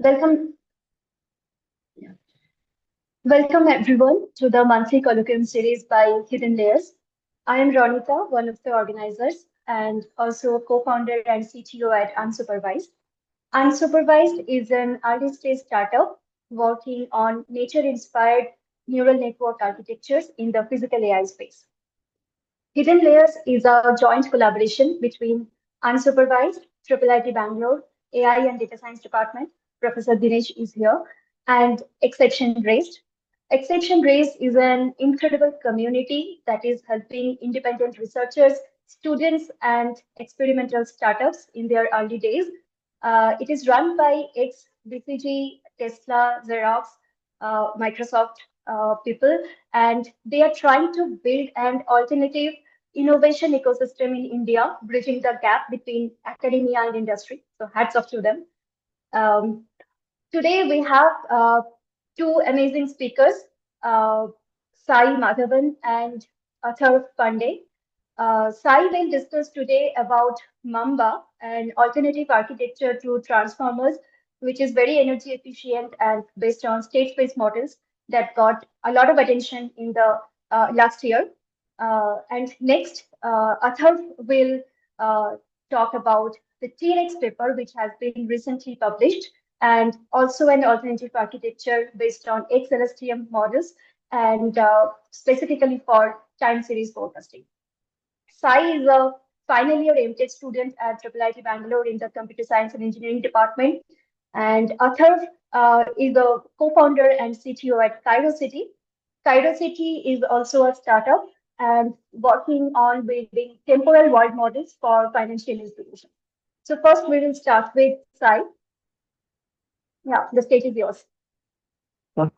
Welcome, welcome everyone to the monthly colloquium series by Hidden Layers. I am Ronita, one of the organizers and also co-founder and CTO at Unsupervised. Unsupervised is an early-stage startup working on nature-inspired neural network architectures in the physical AI space. Hidden Layers is a joint collaboration between Unsupervised, IIIT Bangalore, AI and Data Science Department, Professor Dinesh is here, and Exception Raised. Exception Raised is an incredible community that is helping independent researchers, students, and experimental startups in their early days. It is run by ex-BCG, Tesla, Xerox, Microsoft people, and they are trying to build an alternative innovation ecosystem in India, bridging the gap between academia and industry. So hats off to them. Um, Today we have two amazing speakers, uh, Sai Madhavan and Athar Pandey. Sai will discuss today about Mamba, an alternative architecture to transformers, which is very energy efficient and based on state space models that got a lot of attention in the last year. And next, Athar will uh, talk about the T-Rex paper, which has been recently published, and also an alternative architecture based on XLSTM models and specifically for time series forecasting. Sai is a final year MTech student at IIIT Bangalore in the Computer Science and Engineering department. And Athar is a co-founder and CTO at Cairo City. Cairo City is also a startup and working on building temporal world models for financial institutions. So first we will start with Sai. Yeah, the stage is yours.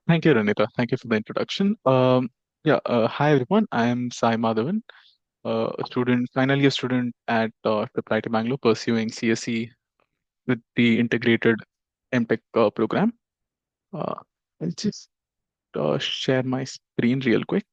Thank you, Ranita. Thank you for the introduction. Hi everyone. I am Sai Madhavan, a student, final year student at IIIT Bangalore, pursuing CSE with the integrated MTech program. Uh, I'll just share my screen real quick.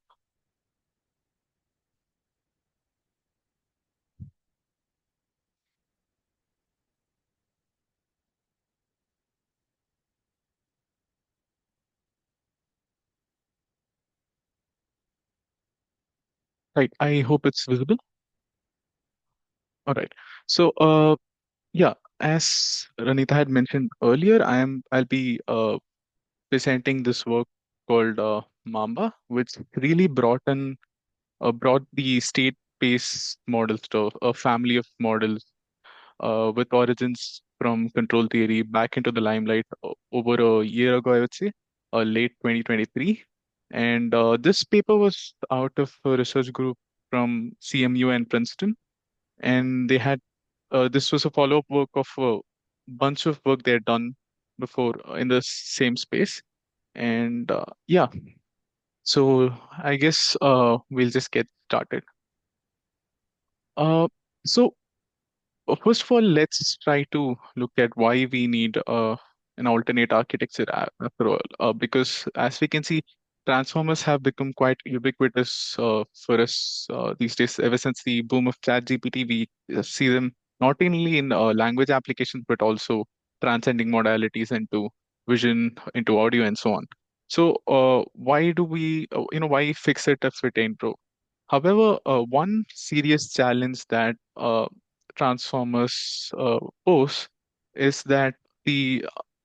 Right. I hope it's visible. All right. So, yeah, as Ranita had mentioned earlier, I'll be presenting this work called Mamba, which really brought the state-based models to a family of models with origins from control theory back into the limelight over a year ago, I would say, late 2023. And this paper was out of a research group from CMU and Princeton. And this was a follow-up work of a bunch of work they had done before in the same space. And so I guess we'll just get started. Uh, so First of all, let's try to look at why we need an alternate architecture after all. Because as we can see, transformers have become quite ubiquitous for us these days. Ever since the boom of ChatGPT, we see them not only in language applications but also transcending modalities into vision, into audio, and so on. So, why do why fix it if it ain't broke? However, one serious challenge that transformers pose is that the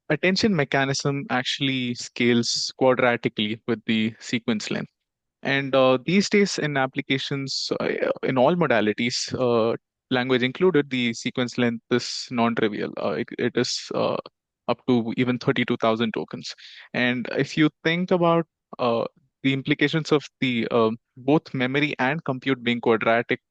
attention mechanism actually scales quadratically with the sequence length. And these days, in applications in all modalities, language included, the sequence length is non-trivial. It is up to even 32,000 tokens. And if you think about uh, the implications of the both memory and compute being quadratic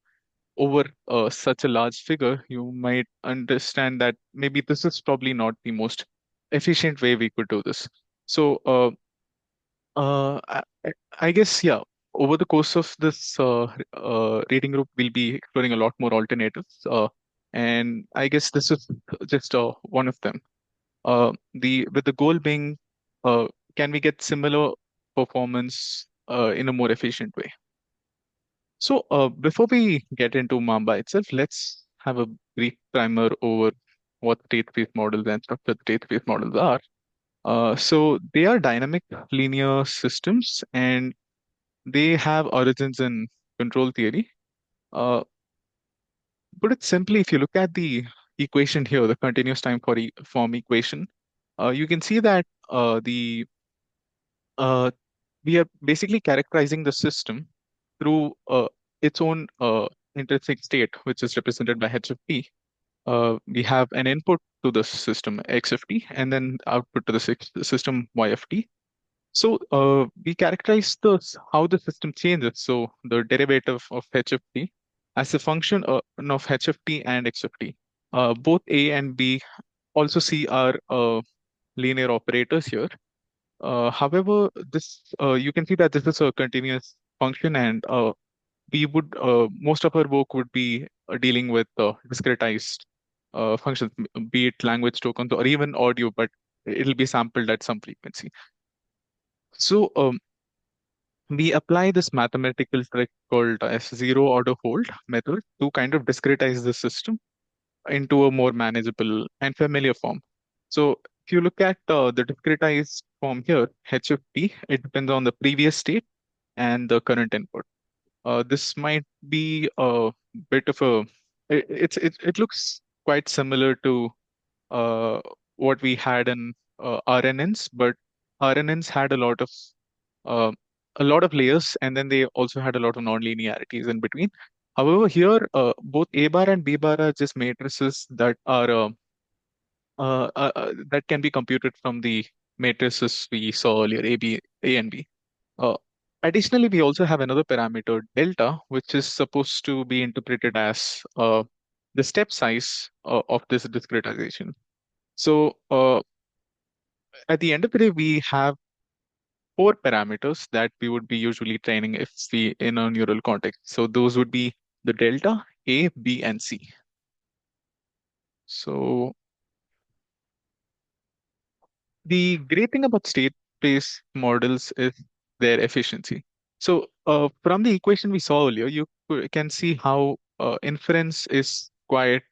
over such a large figure, you might understand that maybe this is probably not the most efficient way we could do this. So, I guess, yeah, over the course of this reading group, we'll be exploring a lot more alternatives. And I guess this is just one of them. With the goal being, uh, can we get similar performance in a more efficient way? So, before we get into Mamba itself, let's have a brief primer over what state space models and structured state space models are. So they are dynamic linear systems, and they have origins in control theory. Uh, put it simply, if you look at the equation here, the continuous time for form equation, you can see that the uh, we are basically characterizing the system through its own intrinsic state, which is represented by h of t. We have an input to the system x of t, and then output to the system y of t. So we characterize how the system changes. So the derivative of h of t as a function of h of t and x of t. Both a and b also see are linear operators here. However, this you can see that this is a continuous function, and we would most of our work would be dealing with discretized functions, be it language tokens or even audio, but it'll be sampled at some frequency. So we apply this mathematical trick called as zero order hold method to kind of discretize the system into a more manageable and familiar form. So if you look at the discretized form here, h of t, it depends on the previous state and the current input. This might be a bit of a it looks quite similar to uh, what we had in RNNs, but RNNs had uh, a lot of layers, and then they also had a lot of non-linearities in between. However, here both A bar and B bar are just matrices that are that can be computed from the matrices we saw earlier, A and B. Uh, Additionally, we also have another parameter, delta, which is supposed to be interpreted as the step size of this discretization. So at the end of the day, we have four parameters that we would be usually training if we in a neural context. So those would be the delta, A, B, and C. So the great thing about state space models is their efficiency. So from the equation we saw earlier, you can see how inference is quite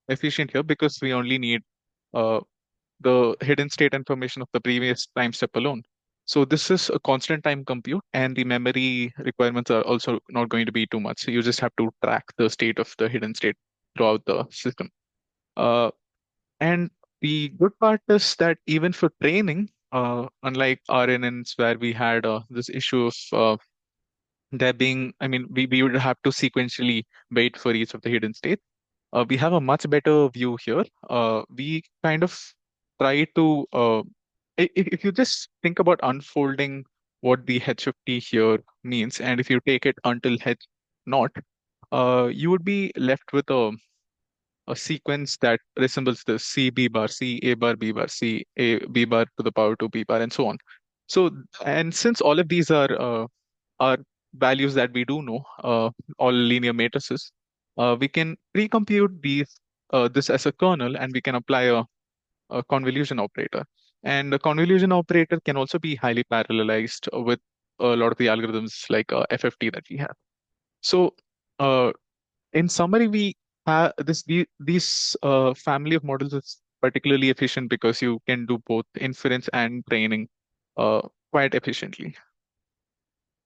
efficient here because we only need uh, the hidden state information of the previous time step alone. So this is a constant time compute, and the memory requirements are also not going to be too much. So you just have to track the state of the hidden state throughout the system. Uh, and the good part is that even for training, unlike RNNs where we had this issue of there being, I mean, we would have to sequentially wait for each of the hidden states. We have a much better view here. We kind of try to, if you just think about unfolding what the h of t here means, and if you take it until h naught, you would be left with a sequence that resembles the C B bar, C A bar, B bar, C A B bar to the power 2 B bar, and so on. So, and since all of these are values that we do know, all linear matrices, we can pre-compute this as a kernel, and we can apply a convolution operator. And the convolution operator can also be highly parallelized with a lot of the algorithms like FFT that we have. So, uh, in summary, we have these family of models is particularly efficient because you can do both inference and training uh, quite efficiently.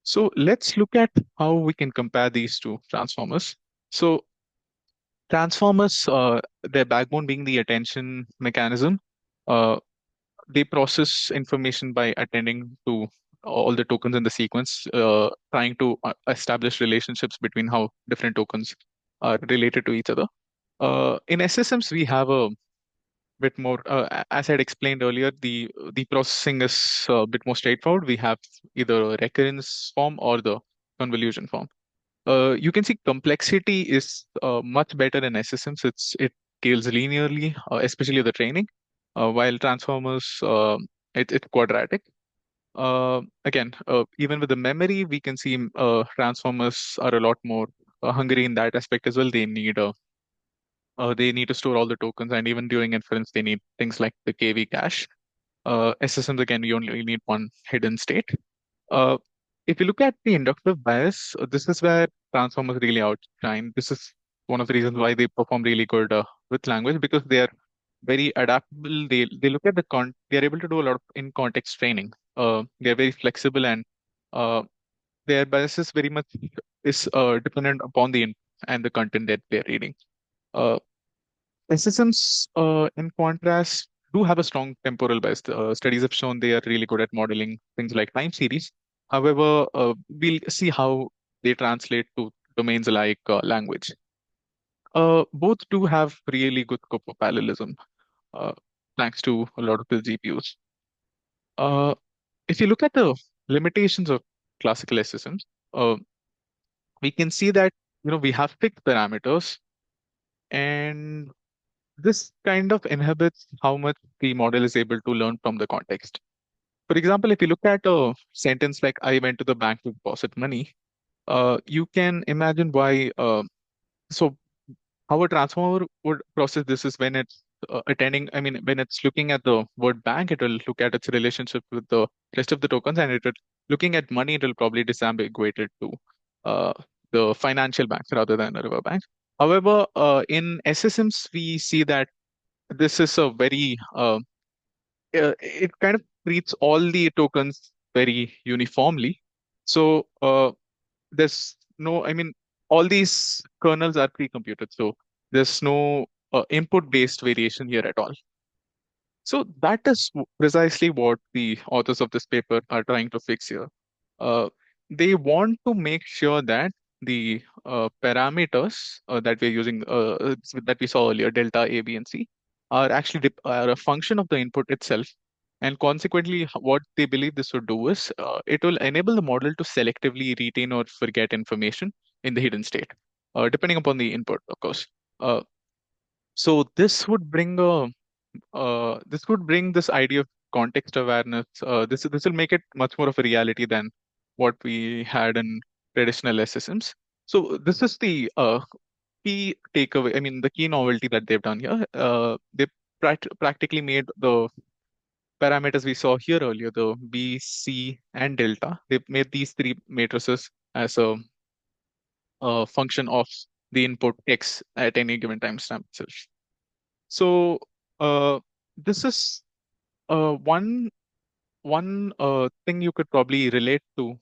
So let's look at how we can compare these two transformers. So transformers, their backbone being the attention mechanism, uh, they process information by attending to all the tokens in the sequence, trying to establish relationships between how different tokens are related to each other. In SSMs, we have a bit more, as I had explained earlier, the processing is a bit more straightforward. We have either a recurrence form or the convolution form. You can see complexity is much better in SSMs. It scales linearly, especially the training, while transformers, it's quadratic. Again, even with the memory, we can see transformers are a lot more hungry in that aspect as well. They need to store all the tokens, and even during inference, they need things like the KV cache. SSMs, again, we only need one hidden state. Uh, if you look at the inductive bias, this is where transformers really outshine. This is one of the reasons why they perform really good with language because they are very adaptable. They look at they're able to do a lot of in context training. They're very flexible, and uh, their biases very much is dependent upon the input and the content that they're reading. Uh, SSMs, in contrast, do have a strong temporal bias. Studies have shown they are really good at modeling things like time series. However, we'll see how they translate to domains like language. Both do have really good parallelism, uh, thanks to a lot of the GPUs. Uh, if you look at the limitations of classical SSMs, uh, we can see that we have fixed parameters, and this kind of inhibits how much the model is able to learn from the context. For example, if you look at a sentence like "I went to the bank to deposit money," you can imagine why. So how a transformer would process this is when it's when it's looking at the word bank, it will look at its relationship with the rest of the tokens, and it will, looking at money, it will probably disambiguate it to uh, the financial banks rather than a river bank. However, in SSMs, we see that this is a very, it kind of treats all the tokens very uniformly. So, there's no, all these kernels are pre-computed, so there's no input-based variation here at all. So that is precisely what the authors of this paper are trying to fix here. Uh, they want to make sure that the parameters that we're using, that we saw earlier, delta, A, B, and C, are actually are a function of the input itself. And consequently, what they believe this would do is it will enable the model to selectively retain or forget information in the hidden state, depending upon the input, of course. Uh, so this would bring this idea of context awareness. This will make it much more of a reality than what we had in traditional SSMs. So this is the key takeaway. The key novelty that they've done here. They practically made the parameters we saw here earlier, the B, C, and delta. They've made these three matrices as a function of the input X at any given timestamp itself. So uh, this is one thing you could probably relate to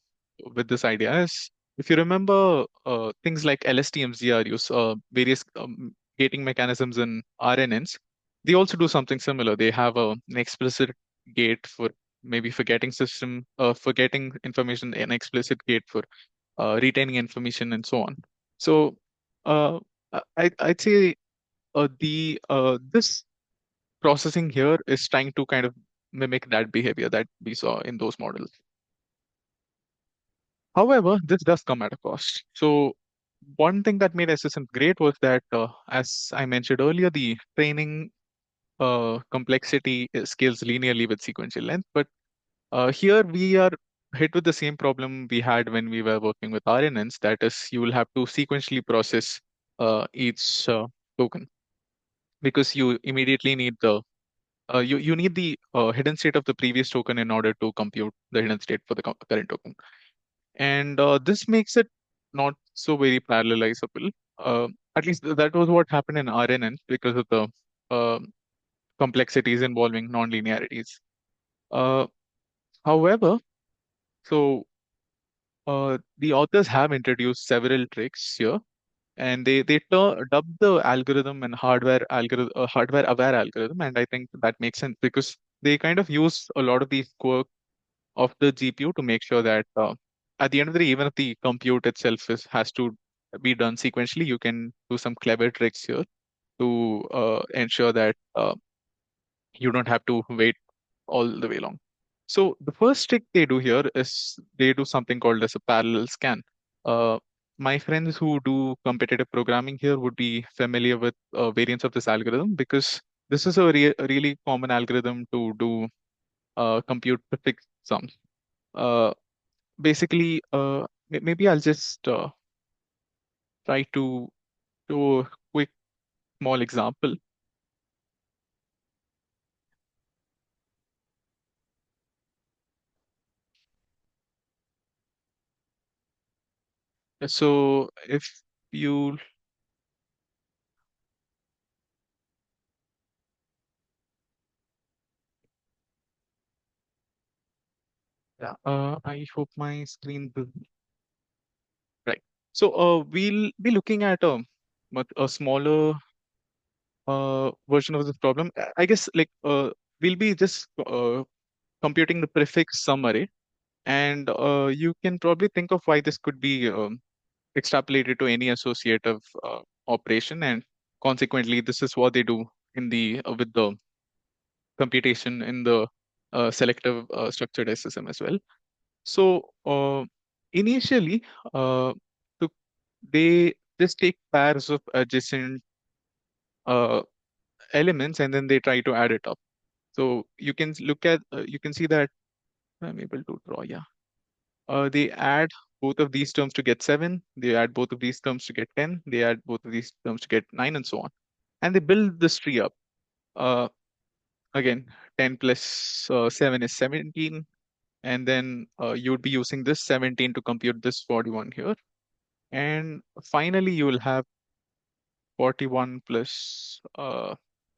with this idea is, if you remember things like LSTMs, use various gating mechanisms in RNNs, they also do something similar. They have an explicit gate for maybe forgetting information, an explicit gate for retaining information, and so on. So uh, I'd say the this processing here is trying to kind of mimic that behavior that we saw in those models. However, this does come at a cost. So one thing that made SSM great was that, as I mentioned earlier, the training complexity scales linearly with sequential length. But here we are hit with the same problem we had when we were working with RNNs. That is, you will have to sequentially process each token, because you immediately need you need the hidden state of the previous token in order to compute the hidden state for the current token. And this makes it not so very parallelizable. At least that was what happened in RNN because of the uh, complexities involving non-linearities. Uh, However, so the authors have introduced several tricks here, and they dub the algorithm and hardware aware algorithm, and I think that makes sense because they kind of use a lot of these quirks of the GPU to make sure that at the end of the day, even if the compute itself has to be done sequentially, you can do some clever tricks here to ensure that you don't have to wait all the way long. So the first trick they do here is they do something called as a parallel scan. Uh, my friends who do competitive programming here would be familiar with variants of this algorithm, because this is a really common algorithm to do compute prefix sums. Uh, Basically, maybe I'll just try to do a quick small example. So if you Yeah. I hope my screen will. Right. So we'll be looking at a smaller version of this problem. I guess like we'll be just computing the prefix sum array, and you can probably think of why this could be extrapolated to any associative operation, and consequently, this is what they do in the with the computation in the selective structured SSM as well. So initially, uh, to, they just take pairs of adjacent uh, elements and then they try to add it up. So you can look at you can see that I'm able to draw. Yeah, they add both of these terms to get 7. They add both of these terms to get 10. They add both of these terms to get 9, and so on. And they build this tree up. Uh, Again, 10 plus 7 is 17. And then you would be using this 17 to compute this 41 here. And finally, you will have 41 plus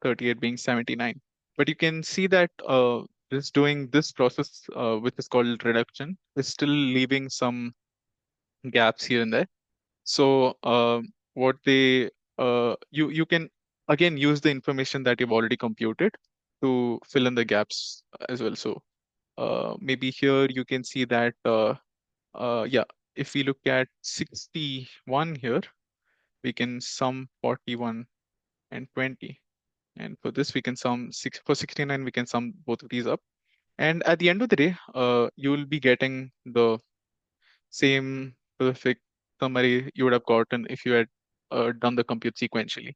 38 being 79. But you can see that this doing this process, which is called reduction, is still leaving some gaps here and there. So what they you can again use the information that you've already computed to fill in the gaps as well. So maybe here you can see that yeah, if we look at 61 here, we can sum 41 and 20. And for this, we can sum six for 69, we can sum both of these up. And at the end of the day, you will be getting the same perfect summary you would have gotten if you had done the compute sequentially.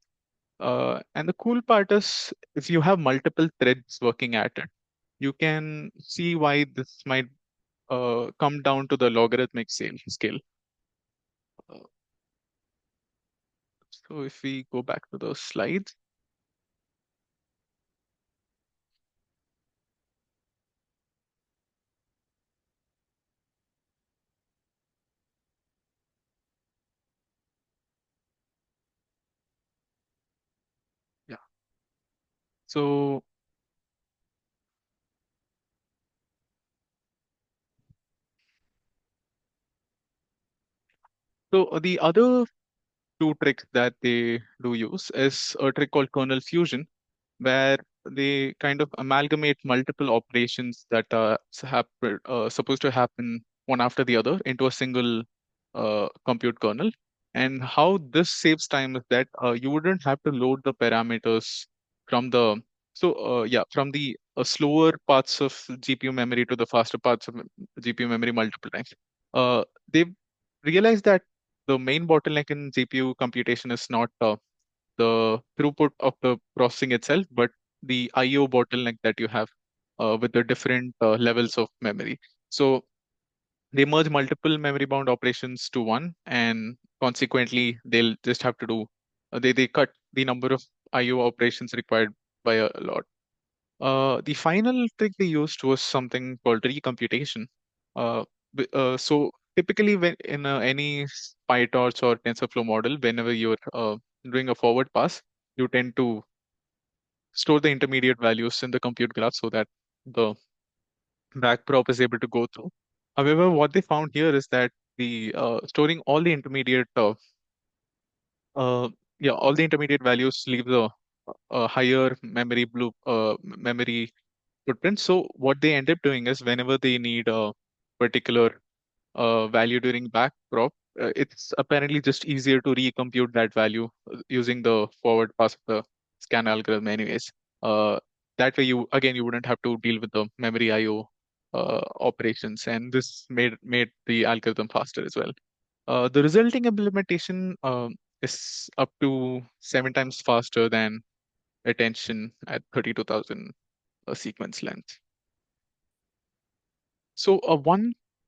And the cool part is if you have multiple threads working at it, you can see why this might come down to the logarithmic scale. Uh, so if we go back to those slides, yeah. So the other two tricks that they do use is a trick called kernel fusion, where they kind of amalgamate multiple operations that are supposed to happen one after the other into a single compute kernel. And how this saves time is that you wouldn't have to load the parameters from the from the slower parts of GPU memory to the faster parts of GPU memory multiple times. They've realized that the main bottleneck in GPU computation is not the throughput of the processing itself, but the I/O bottleneck that you have with the different levels of memory. So they merge multiple memory bound operations to one, and consequently, they'll just have to do they cut the number of I/O operations required by a lot. The final trick they used was something called recomputation. So typically, when in any PyTorch or TensorFlow model, whenever you're doing a forward pass, you tend to store the intermediate values in the compute graph so that the backprop is able to go through. However, what they found here is that the storing all the intermediate all the intermediate values leave a higher memory footprint. So what they end up doing is whenever they need a particular value during backprop, it's apparently just easier to recompute that value using the forward pass of the scan algorithm anyways. Uh, that way you wouldn't have to deal with the memory IO operations, and this made the algorithm faster as well. The resulting implementation is up to 7 times faster than attention at 32,000 sequence length. So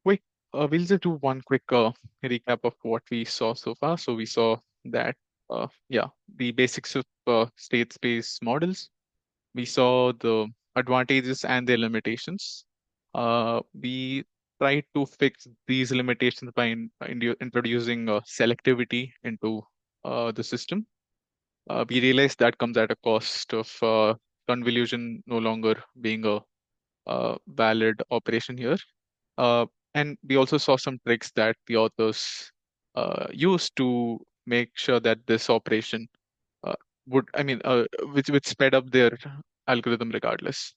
quick, we'll just do one quick recap of what we saw so far. So we saw that, the basics of state space models. We saw the advantages and their limitations. We tried to fix these limitations by introducing selectivity into the system. We realized that comes at a cost of convolution no longer being a valid operation here. Uh, and we also saw some tricks that the authors used to make sure that this operation uh, which sped up their algorithm regardless.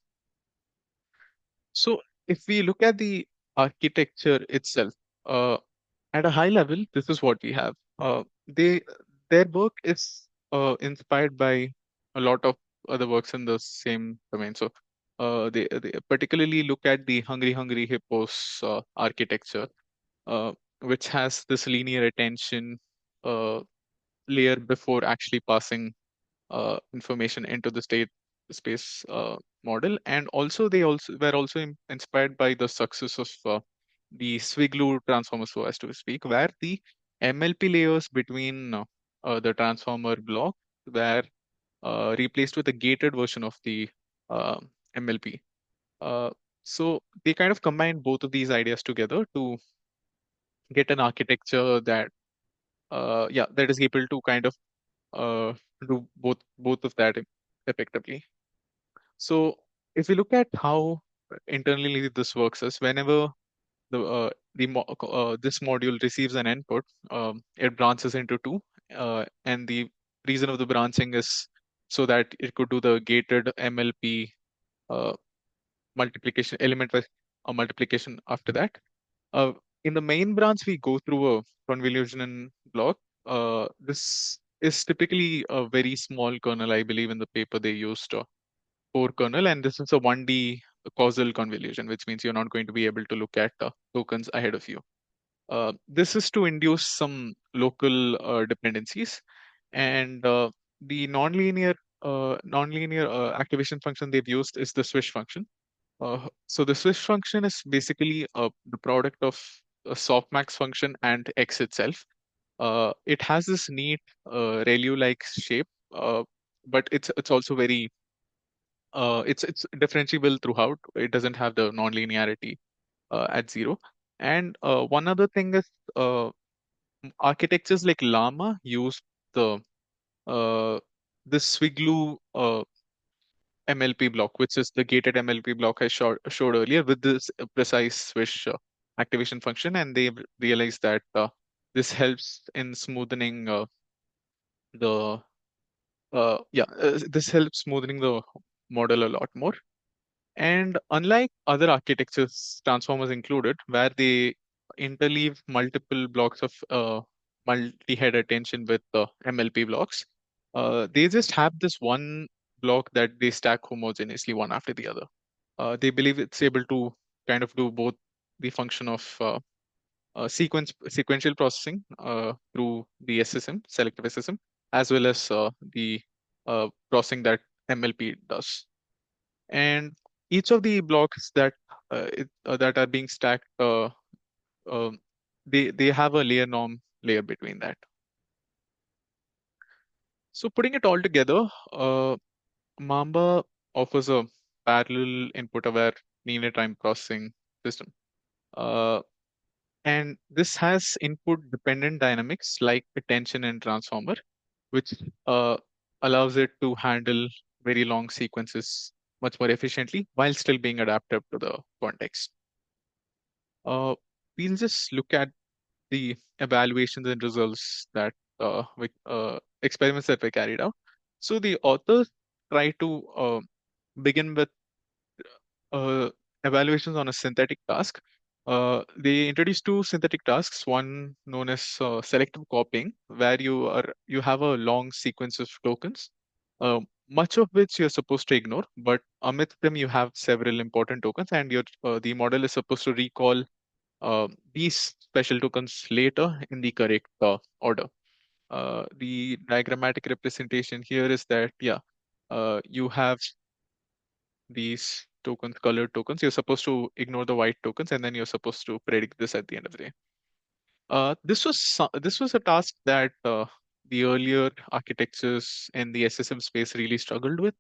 So if we look at the architecture itself, uh, at a high level, this is what we have. Their work is inspired by a lot of other works in the same domain. So they particularly look at the Hungry Hungry Hippos architecture, uh, which has this linear attention uh, layer before actually passing information into the state space model. And also they also were also inspired by the success of the Swiglu transformer, so as to speak, where the MLP layers between the transformer block were replaced with a gated version of the uh, MLP. Uh, so they kind of combined both of these ideas together to get an architecture that that is able to kind of uh, do both of that effectively. So if we look at how internally this works is whenever this module receives an input, it branches into two, and the reason of the branching is so that it could do the gated MLP uh, multiplication element by multiplication after that. Uh, in the main branch, we go through a convolution block. This is typically a very small kernel, I believe, in the paper they used core kernel, and this is a 1D causal convolution, which means you're not going to be able to look at tokens ahead of you. This is to induce some local dependencies, and the nonlinear activation function they've used is the swish function. So the swish function is basically the product of a softmax function and x itself. It has this neat ReLU-like shape, but it's also very it's differentiable throughout. It doesn't have the nonlinearity at zero. And one other thing is architectures like Llama use the uh, this Swiglu MLP block, which is the gated MLP block I showed earlier with this precise swish activation function, and they realized that this helps in smoothing the this helps smoothing the model a lot more. And unlike other architectures, transformers included, where they interleave multiple blocks of multi-head attention with MLP blocks, they just have this one block that they stack homogeneously one after the other. They believe it's able to kind of do both the function of sequential processing through the SSM, selective SSM, as well as the processing that MLP does. And each of the blocks that are being stacked, um, they have a layer norm layer between that. So putting it all together, Mamba offers a parallel input-aware linear time processing system. Uh, and this has input-dependent dynamics like attention and transformer, which uh, allows it to handle very long sequences much more efficiently while still being adaptive to the context. Uh, we'll just look at the evaluations and results that experiments that were carried out. So the authors try to begin with uh, evaluations on a synthetic task. They introduced two synthetic tasks, one known as selective copying, where you have a long sequence of tokens, much of which you're supposed to ignore, but amidst them you have several important tokens, and the model is supposed to recall these special tokens later in the correct order. The diagrammatic representation here is that, you have these tokens, colored tokens. You're supposed to ignore the white tokens, and then you're supposed to predict this at the end of the day. This was a task that the earlier architectures in the SSM space really struggled with.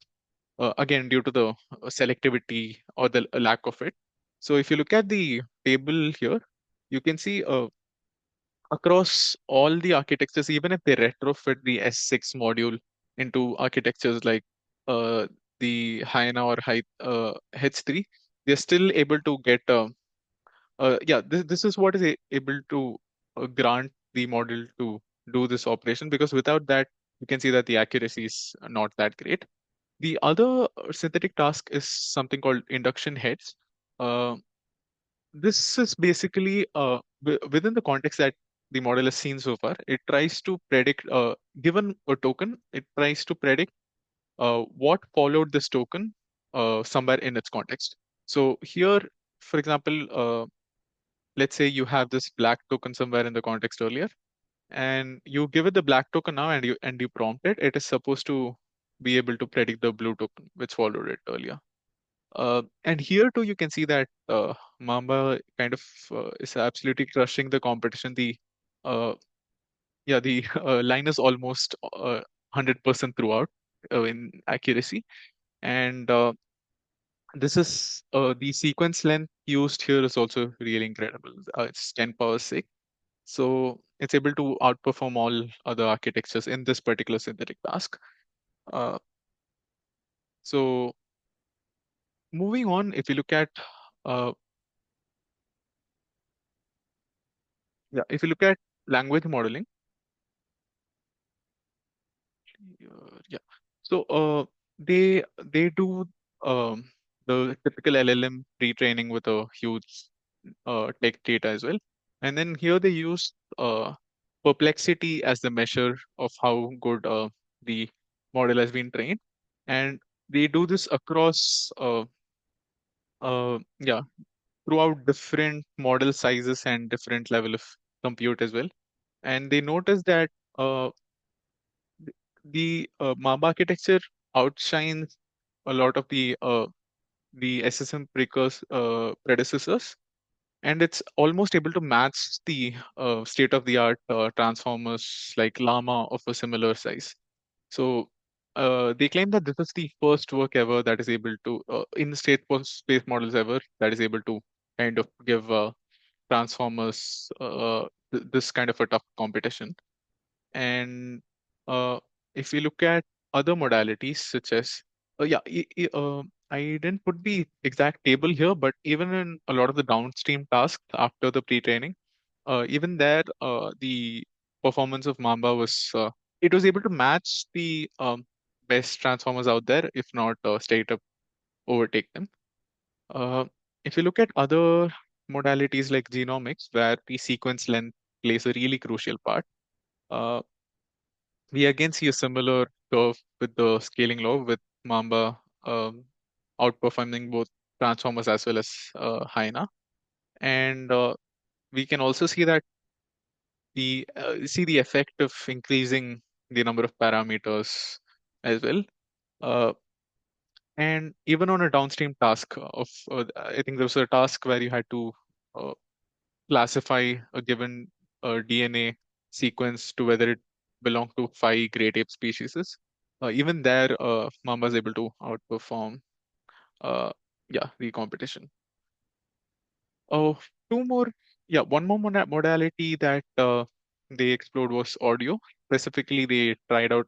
Again, due to the selectivity or the lack of it. So if you look at the table here, you can see across all the architectures, even if they retrofit the S6 module into architectures like uh, the Hyena or H3, they're still able to get Yeah, this is what is able to grant the model to do this operation, because without that, you can see that the accuracy is not that great. The other synthetic task is something called induction heads. Uh, this is basically within the context that the model has seen so far. It tries to predict, given a token, it tries to predict what followed this token somewhere in its context. So here, for example, let's say you have this black token somewhere in the context earlier, and you give it the black token now, and you prompt it. It is supposed to be able to predict the blue token which followed it earlier. And here too, you can see that Mamba kind of is absolutely crushing the competition. Uh, the line is almost 100% throughout in accuracy, and this is the sequence length used here is also really incredible. It's 10 power 6, so it's able to outperform all other architectures in this particular synthetic task. Uh, so moving on, if you look at uh, if you look at language modeling, yeah. So they do um, the typical LLM pre-training with a huge tech data as well, and then here they use perplexity as the measure of how good the model has been trained, and they do this across yeah, throughout different model sizes and different level of compute as well. And they notice that uh, the Mamba architecture outshines a lot of the SSM predecessors, and it's almost able to match the state-of-the-art transformers like Llama of a similar size. So they claim that this is the first work ever that is able to, in the space models ever, that is able to kind of give transformers this kind of a tough competition. And uh, if we look at other modalities such as, I didn't put the exact table here, but even in a lot of the downstream tasks after the pre-training, even there, the performance of Mamba was, it was able to match the best transformers out there, if not straight up overtake them. Uh, if you look at other modalities like genomics, where the sequence length plays a really crucial part, uh, we again see a similar curve with the scaling law, with Mamba outperforming both transformers as well as Hyena. And we can also see that the effect of increasing the number of parameters as well. Uh, and even on a downstream task I think there was a task where you had to uh, classify a given DNA sequence to whether it belonged to five great ape species. Even there, Mamba is able to outperform, uh, the competition. Oh, two more, one more modality that they explored was audio. Specifically, they tried out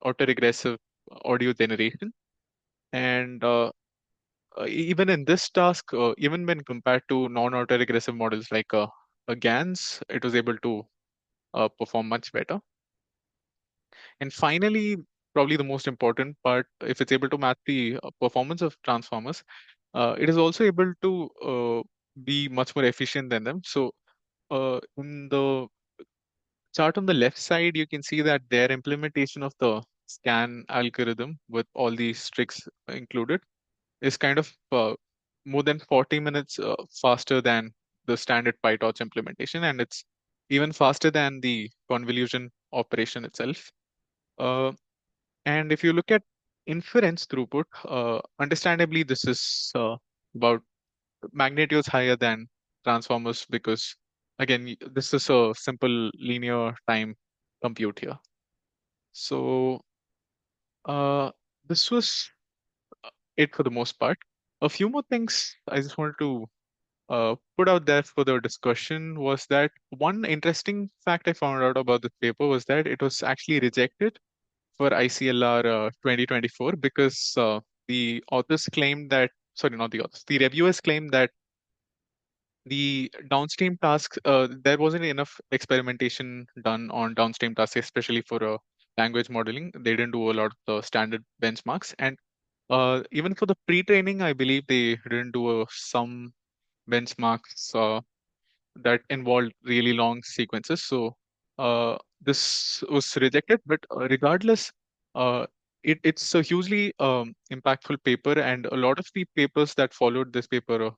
autoregressive audio generation, and even in this task, even when compared to non-autoregressive models like GANs, it was able to perform much better. And finally, probably the most important part, if it's able to match the performance of transformers, it is also able to be much more efficient than them. So in the chart on the left side, you can see that their implementation of the scan algorithm with all these tricks included is kind of more than 40 minutes faster than the standard PyTorch implementation, and it's even faster than the convolution operation itself. Uh, and if you look at inference throughput, understandably, this is about magnitudes higher than transformers, because again, this is a simple linear time compute here. So this was it for the most part. A few more things I just wanted to put out there for the discussion was that one interesting fact I found out about this paper was that it was actually rejected for ICLR 2024, because the authors claimed that, sorry, not the authors, the reviewers claimed that the downstream tasks, there wasn't enough experimentation done on downstream tasks, especially for language modeling. They didn't do a lot of the standard benchmarks, and even for the pre-training, I believe they didn't do some benchmarks that involved really long sequences. So this was rejected. But regardless, uh, it's a hugely impactful paper, and a lot of the papers that followed this paper,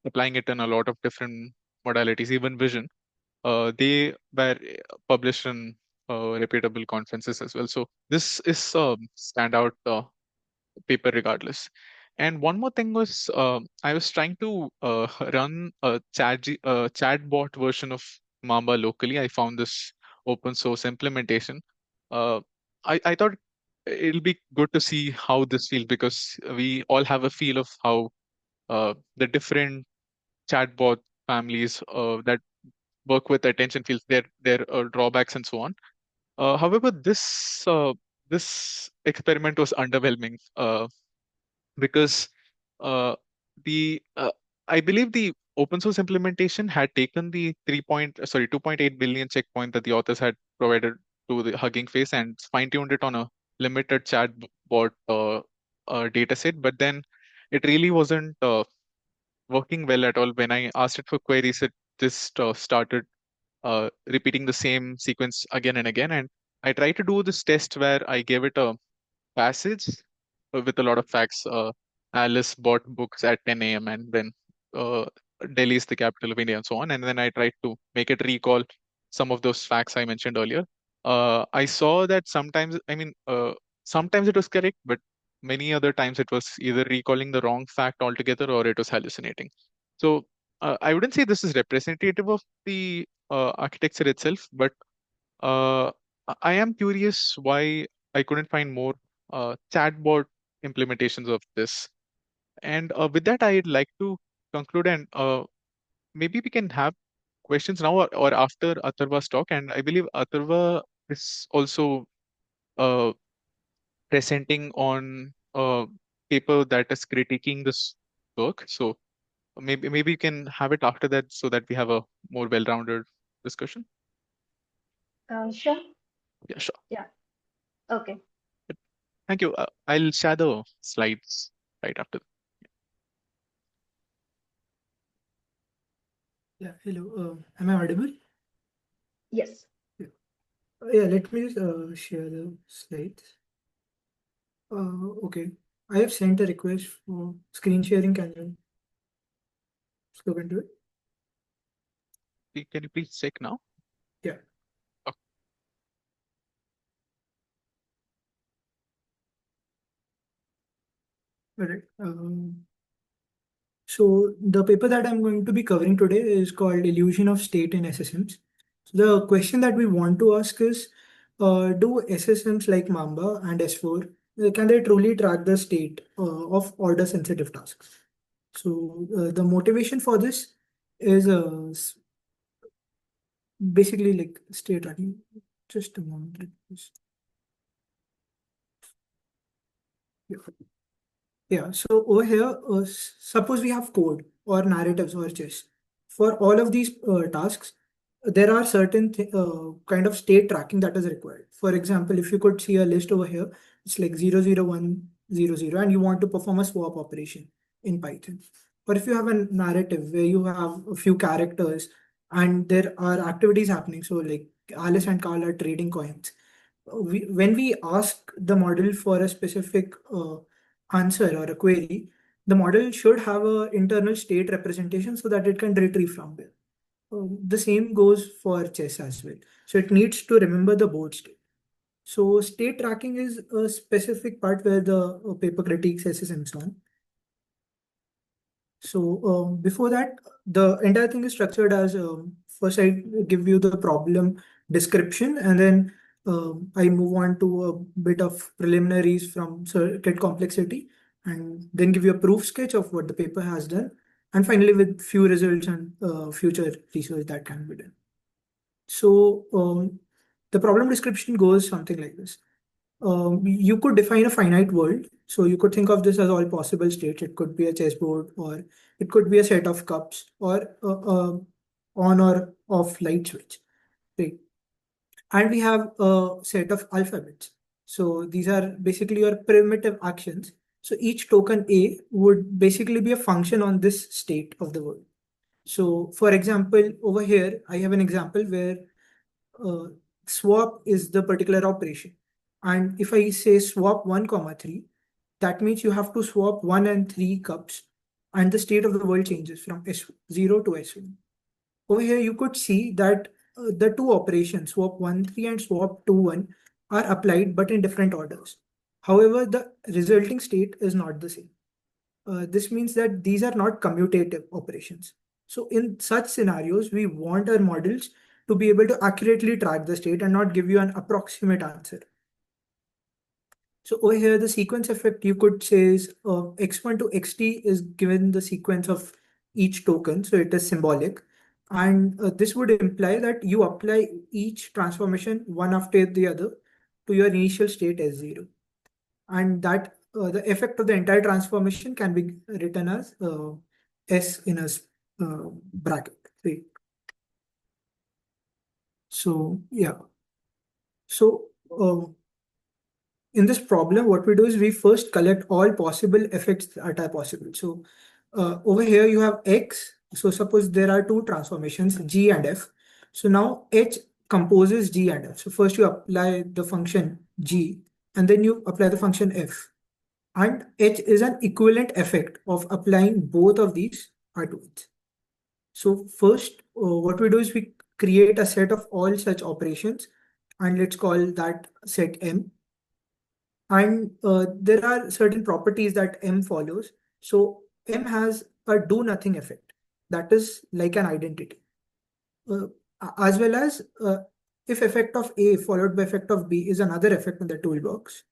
applying it in a lot of different modalities, even vision, they were published in reputable conferences as well. So this is a standout paper regardless. And one more thing was, I was trying to run a chatbot version of Mamba locally. I found this open source implementation. Uh, I thought it'll be good to see how this feels, because we all have a feel of how the different chatbot families that work with attention fields, their drawbacks and so on. However, this experiment was underwhelming. Because uh, the I believe the open source implementation had taken the 2.8 billion checkpoint that the authors had provided to the Hugging Face and fine-tuned it on a limited chatbot data set, but then it really wasn't working well at all. When I asked it for queries, it just started repeating the same sequence again and again. And I tried to do this test where I gave it a passage with a lot of facts. Alice bought books at 10 a.m. and then uh, Delhi is the capital of India and so on. And then I tried to make it recall some of those facts I mentioned earlier. I saw that sometimes it was correct, but many other times it was either recalling the wrong fact altogether or it was hallucinating. So I wouldn't say this is representative of the architecture itself, but uh, I am curious why I couldn't find more chatbot implementations of this. And with that, I'd like to conclude, and maybe we can have questions now or after Atharva's talk. And I believe Atharva is also uh, presenting on a paper that is critiquing this work. So maybe you can have it after that so that we have a more well-rounded discussion. Sure. Yeah, sure. Yeah. Okay. Thank you. I'll share the slides right after. Yeah, hello. Am I audible? Yes. Yeah, yeah, let me just share the slides. Okay. I have sent a request for screen sharing. Can you look into it? Can you please check now? Yeah, Okay. all right. So the paper that I'm going to be covering today is called Illusion of State in SSMs. So the question that we want to ask is, do SSMs like Mamba and S4, can they truly track the state of order sensitive tasks? So the motivation for this is basically like state tracking. Just a moment. Yeah. Yeah, so over here, suppose we have code or narratives or chess. For all of these tasks, there are certain kind of state tracking that is required. For example, if you could see a list over here, it's like 00100, and you want to perform a swap operation in Python. Or if you have a narrative where you have a few characters and there are activities happening, so like Alice and Carl are trading coins. When we ask the model for a specific answer or a query, the model should have a internal state representation so that it can retrieve from there. The same goes for chess as well. So it needs to remember the board state. So state tracking is a specific part where the paper critiques SSMs on. So before that, the entire thing is structured as first I give you the problem description, and then I move on to a bit of preliminaries from circuit complexity, and then give you a proof sketch of what the paper has done, and finally with few results and future research that can be done. So the problem description goes something like this. you could define a finite world. So you could think of this as all possible states. It could be a chessboard, or it could be a set of cups, or a on or off light switch. Right. And we have a set of alphabets. So these are basically your primitive actions. So each token A would basically be a function on this state of the world. So for example, over here, I have an example where uh, swap is the particular operation. And if I say swap 1 comma 3, that means you have to swap 1 and 3 cups, and the state of the world changes from S0 to S1. Over here, you could see that the two operations, swap 1 3 and swap 2 1, are applied but in different orders. However, the resulting state is not the same. This means that these are not commutative operations. So in such scenarios, we want our models to be able to accurately track the state and not give you an approximate answer. So over here, the sequence effect you could say is x1 to xt is given the sequence of each token, so it is symbolic. And this would imply that you apply each transformation one after the other to your initial state S0. And that the effect of the entire transformation can be written as S in a bracket. Right? So yeah. So in this problem, what we do is we first collect all possible effects that are possible. So over here you have X. So suppose there are two transformations, G and F. So now H composes G and F. So first you apply the function G, and then you apply the function F. And H is an equivalent effect of applying both of these at once. So first, what we do is we create a set of all such operations, and let's call that set M. And there are certain properties that M follows. So M has a do nothing effect, that is like an identity, uh, as well as if effect of A followed by effect of B is another effect in the toolbox,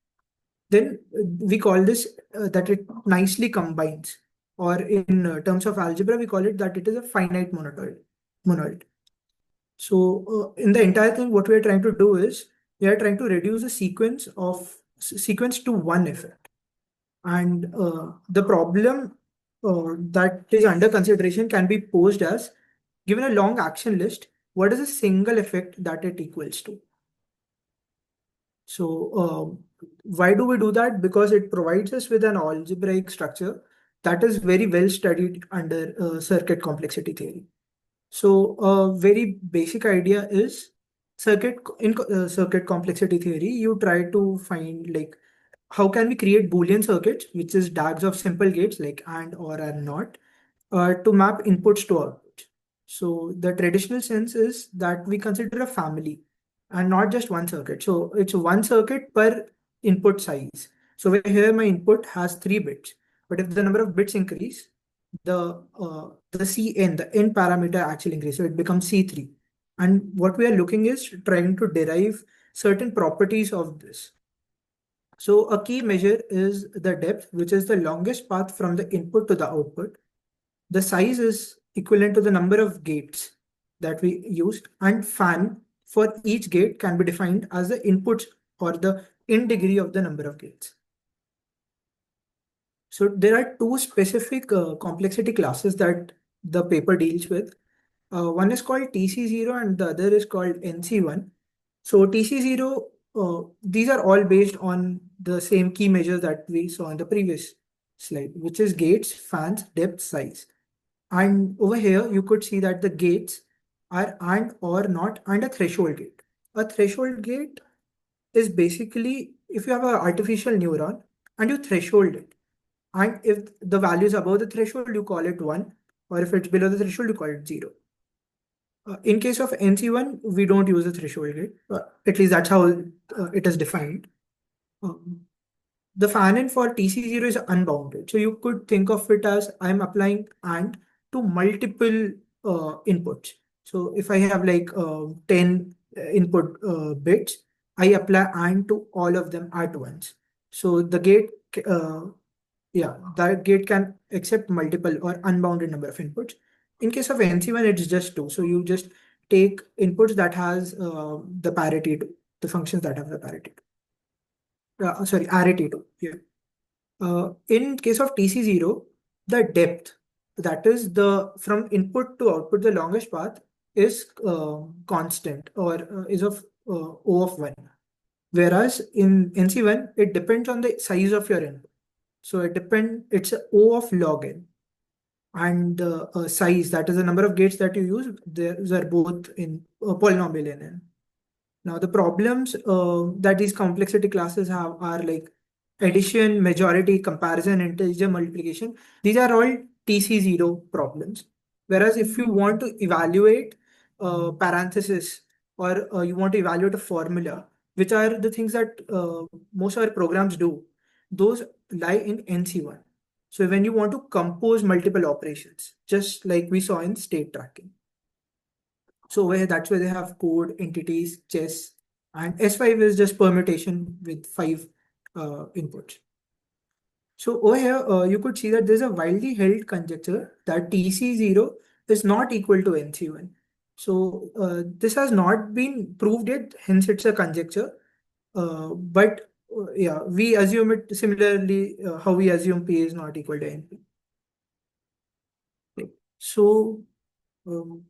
then we call this that it nicely combines, or in terms of algebra, we call it that it is a finite monoid. Monoid. So in the entire thing, what we are trying to do is we are trying to reduce the sequence to one effect. And the problem that is under consideration can be posed as, given a long action list, what is a single effect that it equals to? So why do we do that? Because it provides us with an algebraic structure that is very well studied under circuit complexity theory. So a very basic idea is circuit complexity theory, you try to find like how can we create Boolean circuits, which is DAGs of simple gates like and, or, and not, to map inputs to outputs. So the traditional sense is that we consider a family and not just one circuit. So it's one circuit per input size. So over here my input has 3 bits, but if the number of bits increase, the Cn, the n parameter actually increases, so it becomes C3. And what we are looking is trying to derive certain properties of this. So a key measure is the depth, which is the longest path from the input to the output. The size is equivalent to the number of gates that we used, and fan for each gate can be defined as the inputs or the in degree of the number of gates. So there are two specific complexity classes that the paper deals with. One is called TC0 and the other is called NC1. So TC0, these are all based on the same key measures that we saw in the previous slide, which is gates, fans, depth, size. And over here, you could see that the gates are and or not and a threshold gate. A threshold gate is basically if you have an artificial neuron and you threshold it. And if the value is above the threshold, you call it 1. Or if it's below the threshold, you call it 0. In case of NC1, we don't use the threshold gate. At least that's how it is defined. Um, the fan-in for TC0 is unbounded. So you could think of it as I'm applying AND to multiple inputs. So if I have like 10 input bits, I apply AND to all of them at once. So the gate, yeah, that gate can accept multiple or unbounded number of inputs. In case of NC1, it's just two. So you just take inputs that has the parity to the functions that have the parity to. sorry, array T2. Yeah. In case of TC0, the depth, that is the from input to output, the longest path is constant or is of O of 1. Whereas in NC1, it depends on the size of your input. So it's a O of log n. And the size, that is the number of gates that you use, those are both in polynomial in n. Now, the problems that these complexity classes have are like addition, majority, comparison, integer multiplication. These are all TC0 problems. Whereas if you want to evaluate parenthesis or you want to evaluate a formula, which are the things that most of our programs do, those lie in NC1. So when you want to compose multiple operations, just like we saw in state tracking. So that's where they have code, entities, chess, and S5 is just permutation with 5 inputs. So over here, you could see that there's a widely held conjecture that TC0 is not equal to NC1. So this has not been proved yet, hence it's a conjecture. But yeah, we assume it similarly how we assume P is not equal to NP. Okay. So um,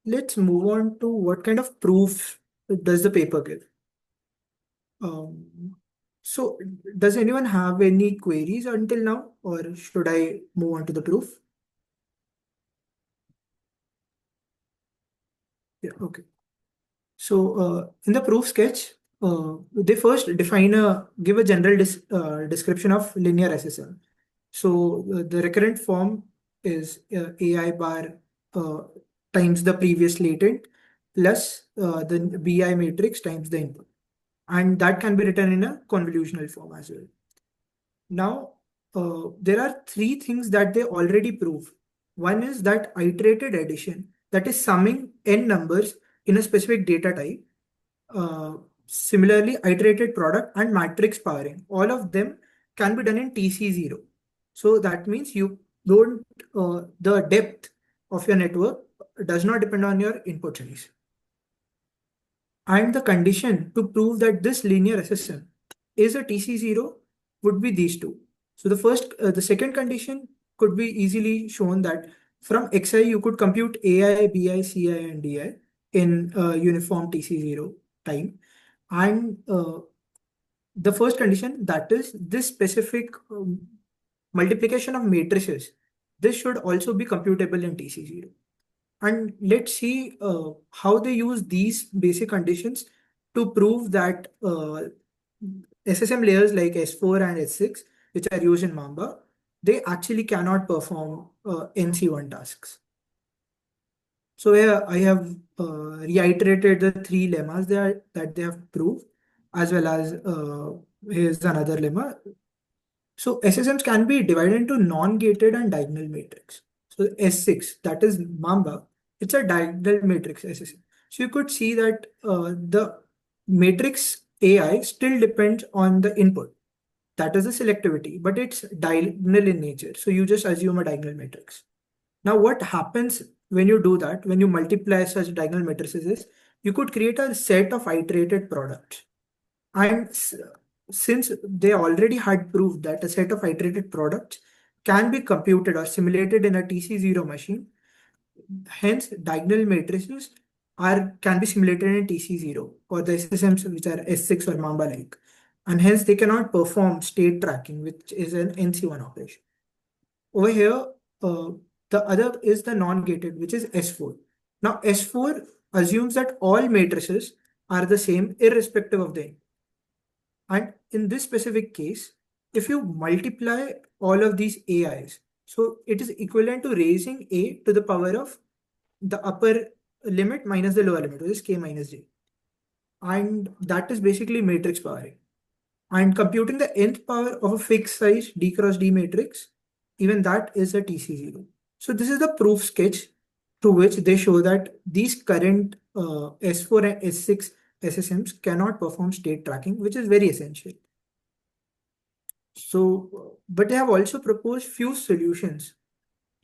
let's move on to what kind of proof does the paper give. Um, so does anyone have any queries until now, or should I move on to the proof? Yeah, okay. So in the proof sketch, they first give a general description of linear SSM. So the recurrent form is AI bar uh, times the previous latent plus the BI matrix times the input. And that can be written in a convolutional form as well. Now, there are 3 things that they already prove. One is that iterated addition, that is summing n numbers in a specific data type. Similarly, iterated product and matrix powering, all of them can be done in TC0. So that means you don't, the depth of your network does not depend on your input size. And the condition to prove that this linear SSM is a TC0 would be these two. So the second condition could be easily shown that from Xi you could compute AI, Bi, Ci, and Di in uniform TC0 time. And the first condition, that is this specific multiplication of matrices, this should also be computable in TC0. And let's see how they use these basic conditions to prove that SSM layers like S4 and S6, which are used in Mamba, they actually cannot perform NC1 tasks. So here I have reiterated the 3 lemmas that they have proved, as well as here's another lemma. So SSMs can be divided into non-gated and diagonal matrix. So S6, that is Mamba, it's a diagonal matrix SSM. So you could see that the matrix AI still depends on the input. That is the selectivity, but it's diagonal in nature. So you just assume a diagonal matrix. Now what happens when you do that, when you multiply such diagonal matrices is, you could create a set of iterated products. And since they already had proved that a set of iterated products can be computed or simulated in a TC0 machine, hence diagonal matrices can be simulated in TC0 or the SSMs which are S6 or Mamba like. And hence they cannot perform state tracking, which is an NC1 operation. Over here, uh, the other is the non-gated, which is S4. Now S4 assumes that all matrices are the same irrespective of the input. And in this specific case, if you multiply all of these AIs, so it is equivalent to raising A to the power of the upper limit minus the lower limit, which is K minus J. And that is basically matrix powering. And computing the nth power of a fixed size D cross D matrix, even that is a TC0. So this is the proof sketch through which they show that these current S4 and S6 SSMs cannot perform state tracking, which is very essential. So, but they have also proposed few solutions,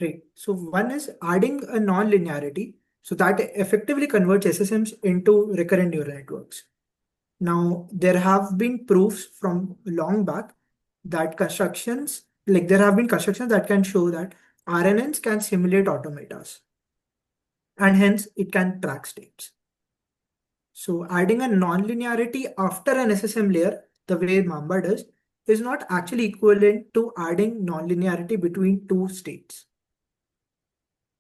right? So one is adding a non-linearity, so that effectively converts SSMs into recurrent neural networks. Now, there have been proofs from long back that constructions, like there have been constructions that can show that RNNs can simulate automatas and hence it can track states. So adding a nonlinearity after an SSM layer, the way Mamba does, is not actually equivalent to adding nonlinearity between two states.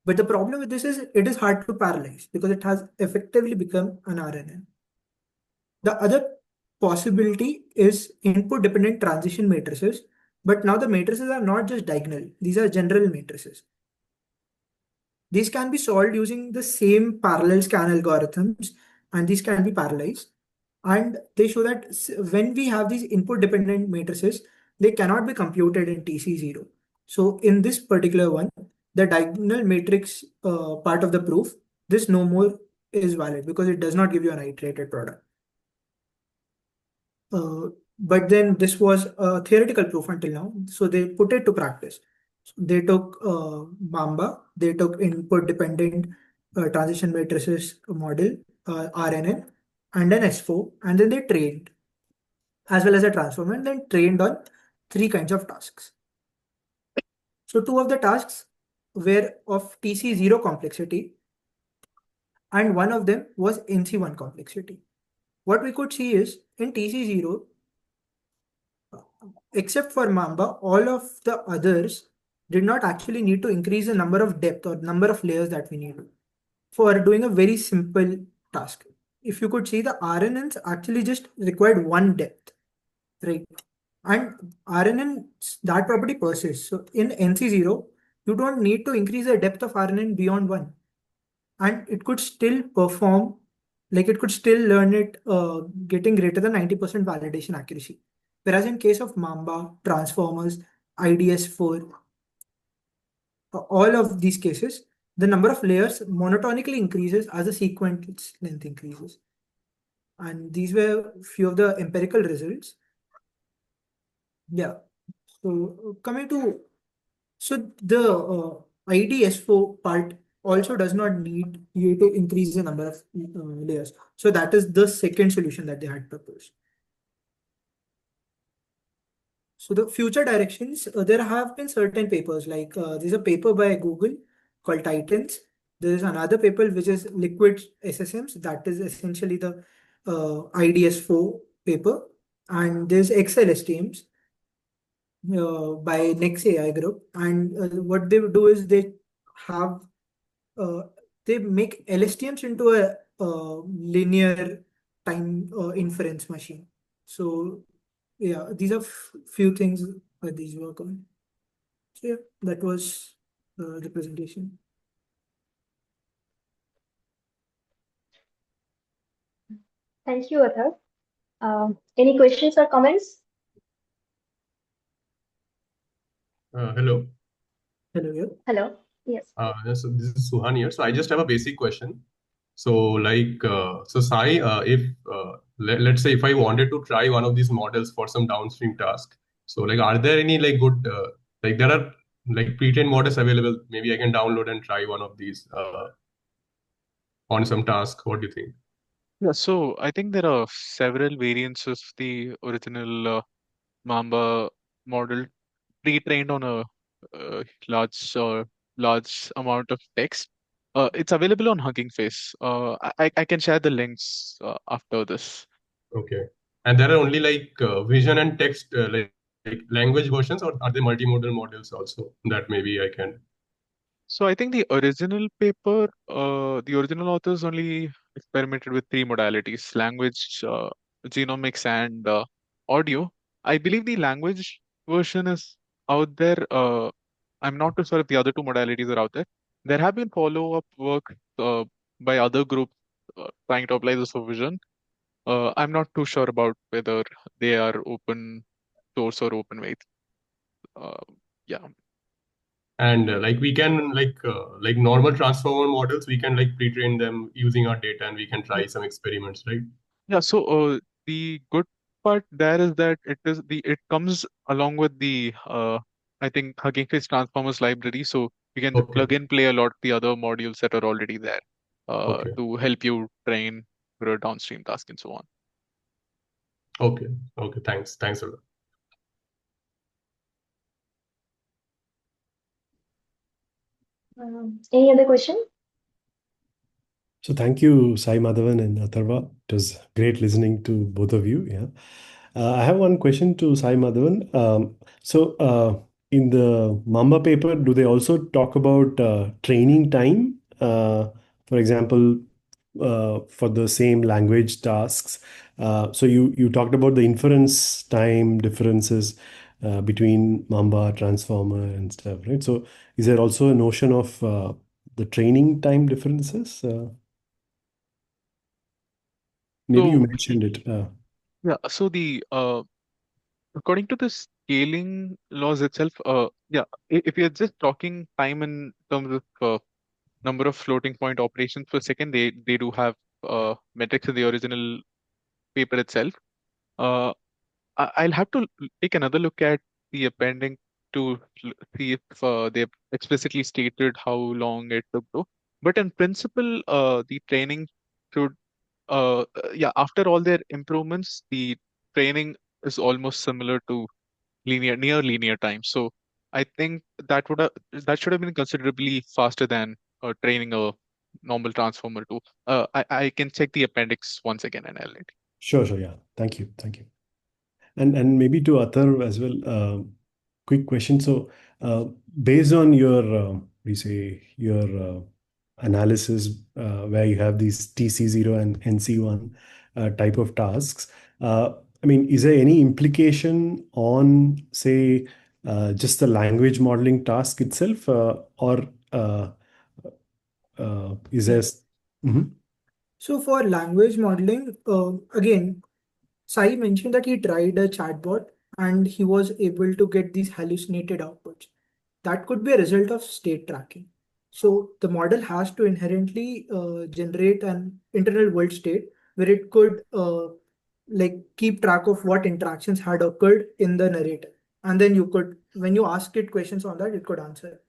But the problem with this is it is hard to parallelize because it has effectively become an RNN. The other possibility is input dependent transition matrices, but now the matrices are not just diagonal, these are general matrices. These can be solved using the same parallel scan algorithms, and these can be parallelized. And they show that when we have these input dependent matrices, they cannot be computed in TC0. So in this particular one, the diagonal matrix part of the proof, this no more is valid because it does not give you an iterated product. But then this was a theoretical proof until now. So they put it to practice. So they took Mamba, they took input dependent transition matrices model, RNN, and then S4, and then they trained as well as a transformer, and then trained on three kinds of tasks. So two of the tasks were of TC0 complexity, and one of them was NC1 complexity. What we could see is in TC0, except for Mamba, all of the others did not actually need to increase the number of depth or number of layers that we need for doing a very simple task. If you could see, the RNNs actually just required one depth, right? And RNN, that property persists. So in NC0, you don't need to increase the depth of RNN beyond one, and it could still perform, like it could still learn it getting greater than 90% validation accuracy. Whereas in case of Mamba, transformers, IDS4, all of these cases, the number of layers monotonically increases as the sequence length increases. And these were few of the empirical results. Yeah. So coming to, so the IDS4 part also does not need you to increase the number of layers. So that is the second solution that they had proposed. So the future directions, there have been certain papers like there's a paper by Google called Titans. There is another paper which is liquid SSMs. That is essentially the IDS4 paper. And there's XLSTMs by Next AI group. And what they do is have uh, they make LSTMs into a linear time inference machine. So yeah, these are few things that these work on. So yeah, that was the presentation. Thank you, Athar. Any questions or comments? Hello. Hello, yeah. Hello. Yes. Yes, so this is Suhan here. So I just have a basic question. So so Sai, if let's say if I wanted to try one of these models for some downstream task, so like are there any like good like there are like pre-trained models available? Maybe I can download and try one of these on some task. What do you think? Yeah, so I think there are several variants of the original Mamba model pre-trained on a large large amount of text. It's available on Hugging Face. I can share the links after this. Okay. And there are only like vision and text like language versions, or are there multimodal models also that maybe I can? So I think the original authors only experimented with three modalities: language, genomics, and audio. I believe the language version is out there. I'm not too sure if the other two modalities are out there. There have been follow-up work by other groups trying to apply this for vision. I'm not too sure about whether they are open source or open weight. Uh, yeah. And like we can like normal transformer models, we can like pre-train them using our data, and we can try some experiments, right? Yeah, so the good part there is that it comes along with the I think Hugging Face Transformers library, so you can Okay. plug and play a lot of the other modules that are already there Okay. to help you train your downstream task and so on. Okay. Okay. Thanks a lot. Any other question? So thank you, Sai Madhavan and Atharva. It was great listening to both of you. Yeah. I have one question to Sai Madhavan. In the Mamba paper, do they also talk about training time? For example, for the same language tasks. So you talked about the inference time differences between Mamba, Transformer, and stuff, right? So is there also a notion of the training time differences? Maybe you So mentioned it. yeah, so the according to the scaling laws itself, yeah, if you're just talking time in terms of number of floating point operations per second, they do have metrics in the original paper itself. Uh, I'll have to take another look at the appending to see if they've explicitly stated how long it took to. But in principle, the training should, yeah, after all their improvements, the training is almost similar to near linear time. So I think that should have been considerably faster than training a normal transformer too. I can check the appendix once again and I'll let you. Sure, sure. Yeah. Thank you. Thank you. And maybe to Athar as well, quick question. So, based on your, we say, your analysis, where you have these TC0 and NC1 type of tasks, I mean, is there any implication on, say, just the language modeling task itself, or is there? Yeah. Mhm. So for language modeling, again, Sai mentioned that he tried a chatbot and he was able to get these hallucinated outputs. That could be a result of state tracking. So the model has to inherently generate an internal world state where it could like keep track of what interactions had occurred in the narrative. And then you could, when you ask it questions on that, it could answer.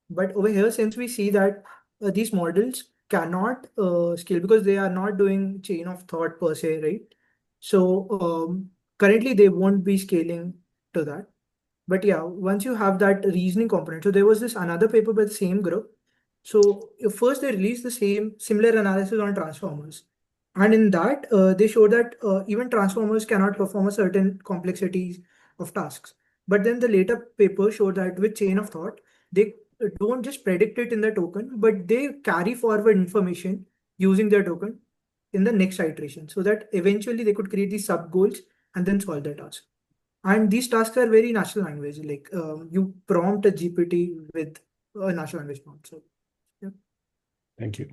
But over here, since we see that these models cannot scale because they are not doing chain of thought per se, right? So currently they won't be scaling to that. But yeah, once you have that reasoning component, so there was this another paper by the same group. So first they released the same similar analysis on transformers, and in that they showed that even transformers cannot perform a certain complexities of tasks. But then the later paper showed that with chain of thought, they don't just predict it in the token, but they carry forward information using their token in the next iteration, so that eventually they could create these sub goals and then solve the task. And these tasks are very natural language. Like you prompt a GPT with a natural language prompt. So yeah. Thank you.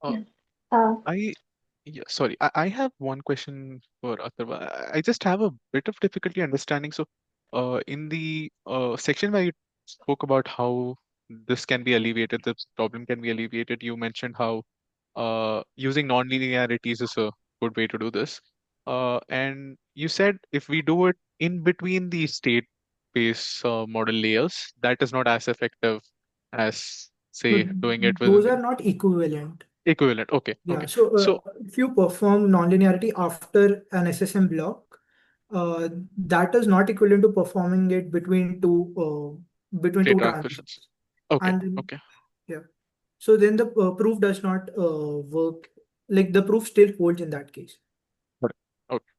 Uh, Yeah. Uh, I Yeah, sorry. I have one question for Atharva. I just have a bit of difficulty understanding. So, in the section where you spoke about how this can be alleviated, this problem can be alleviated, you mentioned how using non-linearities is a good way to do this. And you said if we do it in between the state space model layers, that is not as effective as, So say, doing it within those the are not equivalent. equivalent. Okay, Yeah. okay. So So, if you perform nonlinearity after an SSM block, that is not equivalent to performing it between state two transitions. transitions. Okay, And okay. yeah. So then the proof does not work. Like the proof still holds in that case. Got it. Okay.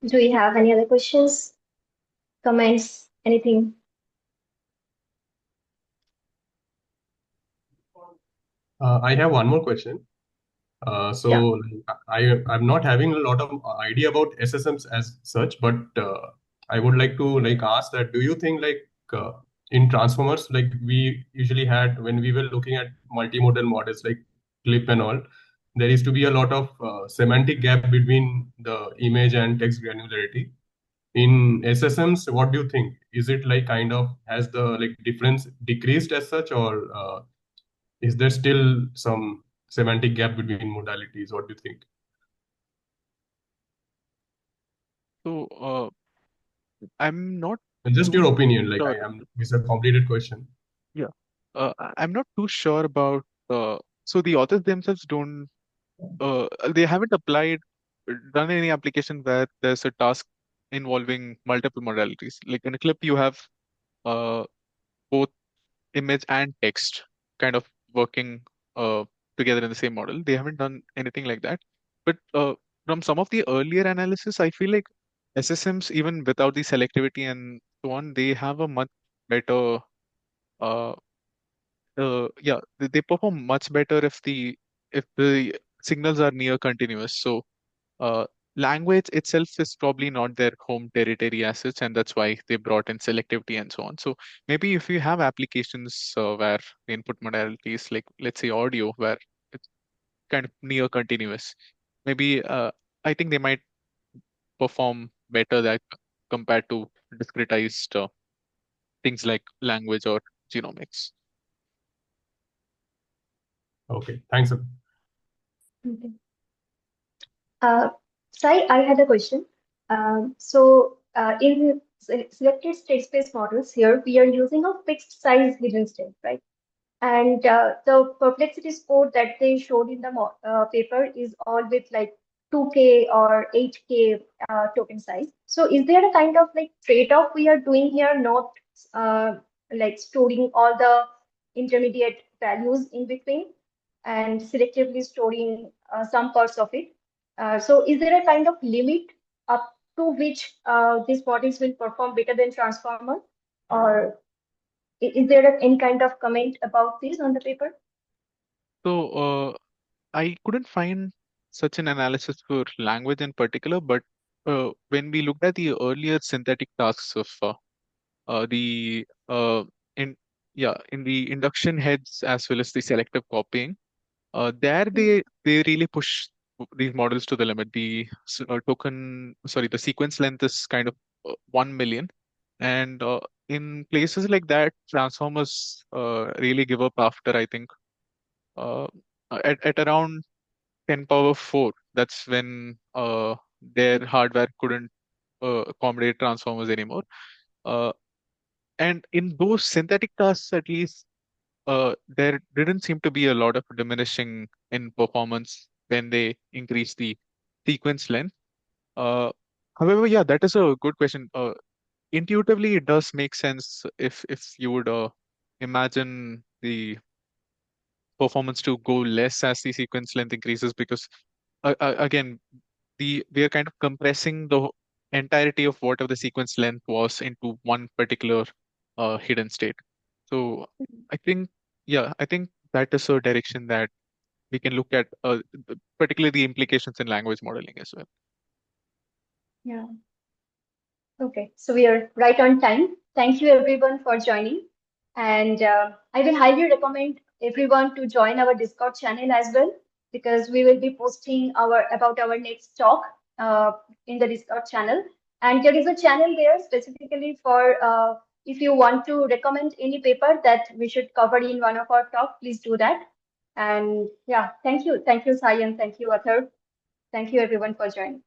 do you have any other questions, comments, anything? I have one more question. So Yeah. I'm not having a lot of idea about SSMs as such, but I would like to like ask that do you think like in transformers like we usually had when we were looking at multimodal models like clip and all, there used to be a lot of semantic gap between the image and text granularity. In SSMs, what do you think? Is it like kind of has the like difference decreased as such, or is there still some semantic gap between modalities? What do you think? So, I'm not And just your opinion, like Sure. it's a complicated question. Yeah. I'm not too sure about so the authors themselves don't they haven't done any application where there's a task involving multiple modalities. Like in a clip, you have uh, both image and text kind of working uh, together in the same model. They haven't done anything like that. But from some of the earlier analysis, I feel like SSMs, even without the selectivity and so on, they have a much better uh, yeah, they perform much better if the signals are near continuous. So uh, language itself is probably not their home territory as such, and that's why they brought in selectivity and so on. So maybe if you have applications where the input modality is like, let's say, audio, where it's kind of near continuous, maybe I think they might perform better that compared to discretized things like language or genomics. Okay, thanks. Okay. Uh, Sai, I had a question. In selected state space models here, we are using a fixed size hidden state, right? And the perplexity score that they showed in the paper is all with like 2K or 8K token size. So is there a kind of like trade-off we are doing here, not uh, like storing all the intermediate values in between and selectively storing some parts of it? So is there a kind of limit up to which these models will perform better than transformer? Or is there any kind of comment about this on the paper? So I couldn't find such an analysis for language in particular, but when we looked at the earlier synthetic tasks of the in yeah in the induction heads as well as the selective copying, there they really push these models to the limit. The sequence length is kind of 1 million, and in places like that, transformers really give up after I think uh, at around 10 power 4. That's when their hardware couldn't accommodate transformers anymore. Uh, and in those synthetic tasks, at least, there didn't seem to be a lot of diminishing in performance when they increased the sequence length. Uh, However, yeah, that is a good question. Intuitively, it does make sense if you would imagine the performance to go less as the sequence length increases because again we are kind of compressing the entirety of whatever the sequence length was into one particular hidden state. So I think I think that is a direction that we can look at, particularly the implications in language modeling as well. Yeah. Okay, so we are right on time. Thank you everyone for joining. And I will highly recommend everyone to join our Discord channel as well, because we will be posting about our next talk in the Discord channel. And there is a channel there specifically for if you want to recommend any paper that we should cover in one of our talk, please do that. And yeah, thank you. Thank you, Sai, and thank you, Athar. Thank you everyone for joining.